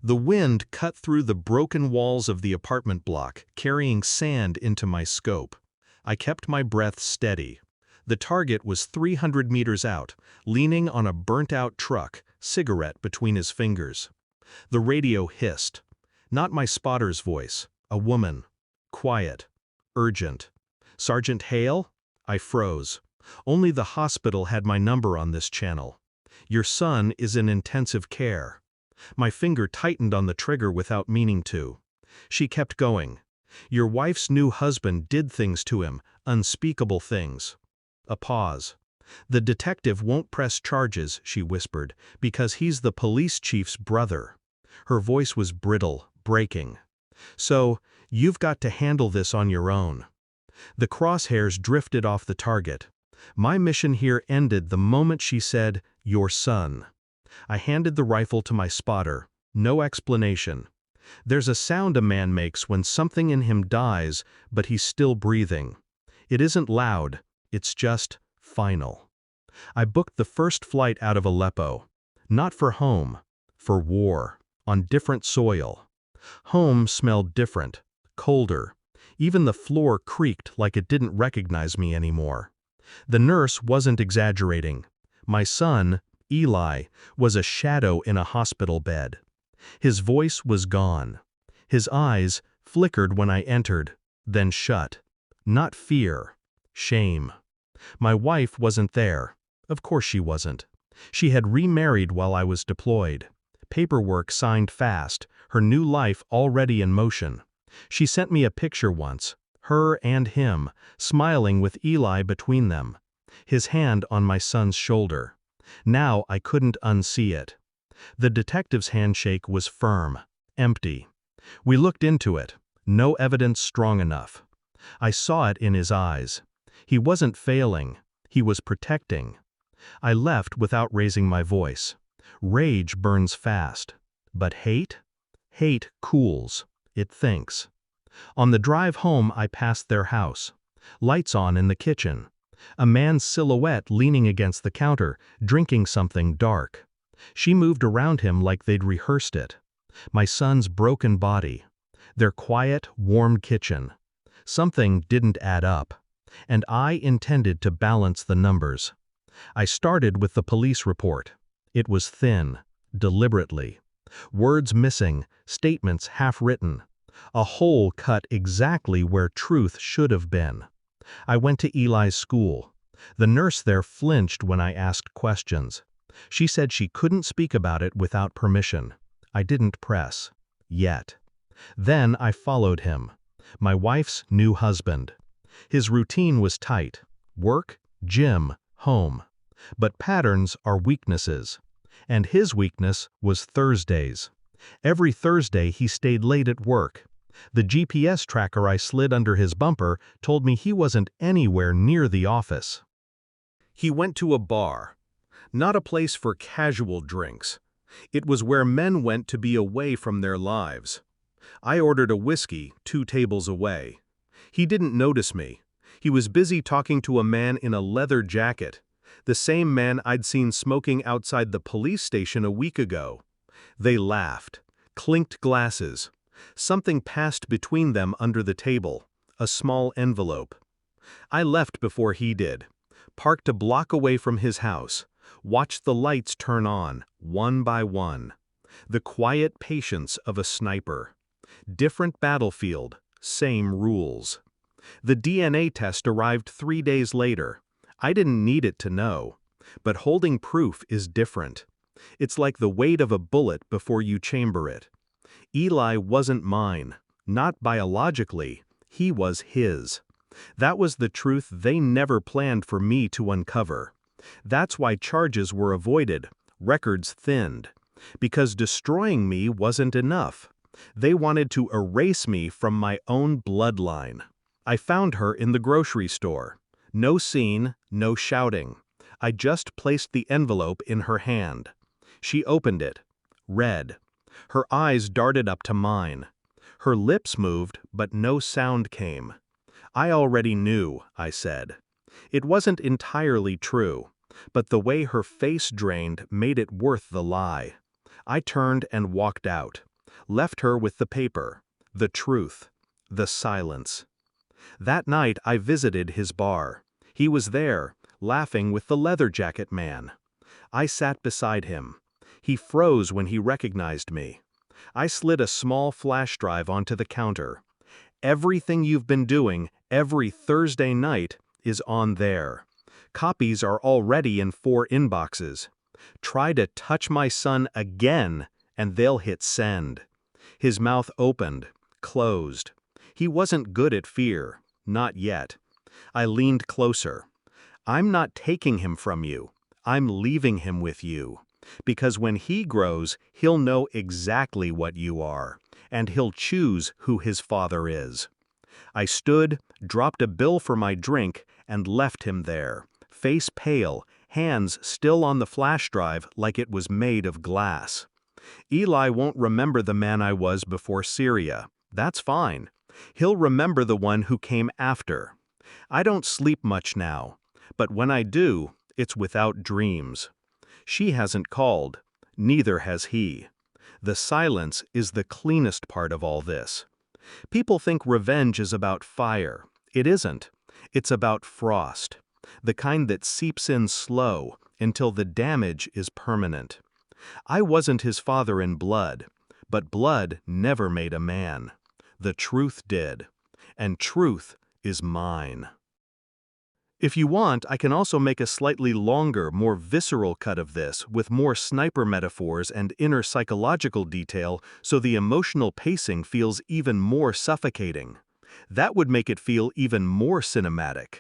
The wind cut through the broken walls of the apartment block, carrying sand into my scope. I kept my breath steady. The target was 300 meters out, leaning on a burnt-out truck, cigarette between his fingers. The radio hissed. Not my spotter's voice, a woman. Quiet. Urgent. "Sergeant Hale?" I froze. Only the hospital had my number on this channel. "Your son is in intensive care." My finger tightened on the trigger without meaning to. She kept going. "Your wife's new husband did things to him, unspeakable things." A pause. "The detective won't press charges," she whispered, "because he's the police chief's brother." Her voice was brittle, breaking. "So, you've got to handle this on your own." The crosshairs drifted off the target. My mission here ended the moment she said, "Your son." I handed the rifle to my spotter. No explanation. There's a sound a man makes when something in him dies, but he's still breathing. It isn't loud, it's just final. I booked the first flight out of Aleppo. Not for home, for war, on different soil. Home smelled different, colder. Even the floor creaked like it didn't recognize me anymore. The nurse wasn't exaggerating. My son, Eli, was a shadow in a hospital bed. His voice was gone. His eyes flickered when I entered, then shut. Not fear, shame. My wife wasn't there. Of course she wasn't. She had remarried while I was deployed. Paperwork signed fast, her new life already in motion. She sent me a picture once, her and him, smiling with Eli between them. His hand on my son's shoulder. Now I couldn't unsee it. The detective's handshake was firm, empty. We looked into it. No evidence strong enough. I saw it in his eyes. He wasn't failing. He was protecting. I left without raising my voice. Rage burns fast. But hate? Hate cools. It thinks. On the drive home I passed their house. Lights on in the kitchen. A man's silhouette leaning against the counter, drinking something dark. She moved around him like they'd rehearsed it. My son's broken body. Their quiet, warm kitchen. Something didn't add up. And I intended to balance the numbers. I started with the police report. It was thin, deliberately. Words missing, statements half-written. A hole cut exactly where truth should have been. I went to Eli's school. The nurse there flinched when I asked questions. She said she couldn't speak about it without permission. I didn't press. Yet. Then I followed him. My wife's new husband. His routine was tight. Work, gym, home. But patterns are weaknesses. And his weakness was Thursdays. Every Thursday he stayed late at work. The GPS tracker I slid under his bumper told me he wasn't anywhere near the office. He went to a bar. Not a place for casual drinks. It was where men went to be away from their lives. I ordered a whiskey 2 tables away. He didn't notice me. He was busy talking to a man in a leather jacket, the same man I'd seen smoking outside the police station a week ago. They laughed, clinked glasses. Something passed between them under the table, a small envelope. I left before he did, parked a block away from his house, watched the lights turn on, one by one. The quiet patience of a sniper. Different battlefield, same rules. The DNA test arrived 3 days later. I didn't need it to know. But holding proof is different. It's like the weight of a bullet before you chamber it. Eli wasn't mine. Not biologically. He was his. That was the truth they never planned for me to uncover. That's why charges were avoided, records thinned. Because destroying me wasn't enough. They wanted to erase me from my own bloodline. I found her in the grocery store. No scene, no shouting. I just placed the envelope in her hand. She opened it. Read. Her eyes darted up to mine. Her lips moved, but no sound came. I already knew, I said. It wasn't entirely true, but the way her face drained made it worth the lie. I turned and walked out, left her with the paper, the truth, the silence. That night I visited his bar. He was there, laughing with the leather jacket man. I sat beside him. He froze when he recognized me. I slid a small flash drive onto the counter. Everything you've been doing every Thursday night is on there. Copies are already in 4 inboxes. Try to touch my son again, and they'll hit send. His mouth opened, closed. He wasn't good at fear, not yet. I leaned closer. I'm not taking him from you. I'm leaving him with you. Because when he grows, he'll know exactly what you are, and he'll choose who his father is. I stood, dropped a bill for my drink, and left him there, face pale, hands still on the flash drive like it was made of glass. Eli won't remember the man I was before Syria. That's fine. He'll remember the one who came after. I don't sleep much now, but when I do, it's without dreams. She hasn't called. Neither has he. The silence is the cleanest part of all this. People think revenge is about fire. It isn't. It's about frost, the kind that seeps in slow until the damage is permanent. I wasn't his father in blood, but blood never made a man. The truth did, and truth is mine. If you want, I can also make a slightly longer, more visceral cut of this with more sniper metaphors and inner psychological detail so the emotional pacing feels even more suffocating. That would make it feel even more cinematic.